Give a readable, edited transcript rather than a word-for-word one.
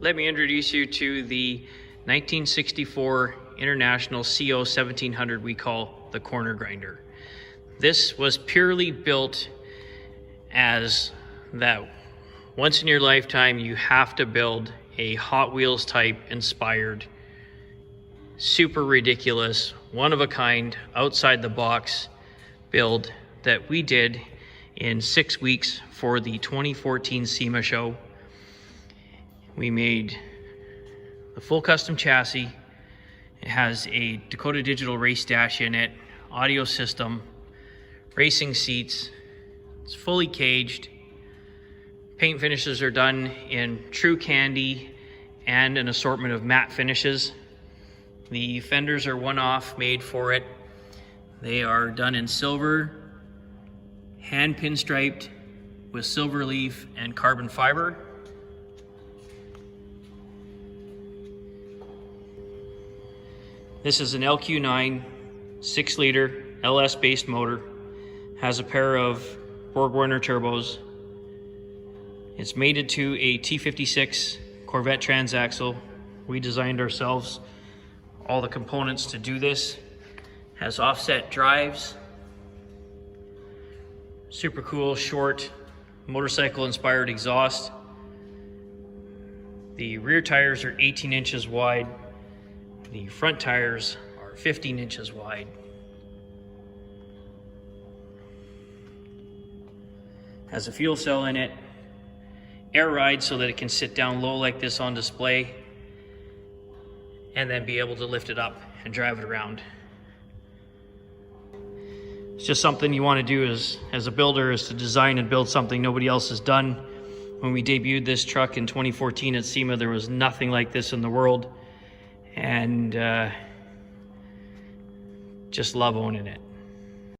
let me introduce you to the 1964 International CO 1700 we call the corner grinder. This was purely built as that once in your lifetime you have to build a Hot Wheels type inspired, super ridiculous, one of a kind, outside the box build that we did in 6 weeks for the 2014 SEMA show. We made the full custom chassis. It has a Dakota Digital race dash in it, audio system, racing seats. It's fully caged. Paint finishes are done in true candy and an assortment of matte finishes. The fenders are one-off, made for it. They are done in silver, hand pinstriped with silver leaf and carbon fiber. This is an LQ9 6-liter LS based motor. Has a pair of Borg-Warner turbos. It's mated to a T56 Corvette transaxle. We designed ourselves all the components to do this. Has offset drives. Super cool, short, motorcycle inspired exhaust. The rear tires are 18 inches wide. The front tires are 15 inches wide. Has a fuel cell in it. Air ride so that it can sit down low like this on display, and then be able to lift it up and drive it around. It's just something you want to do as a builder, is to design and build something nobody else has done. When we debuted this truck in 2014 at SEMA, there was nothing like this in the world, and just love owning it.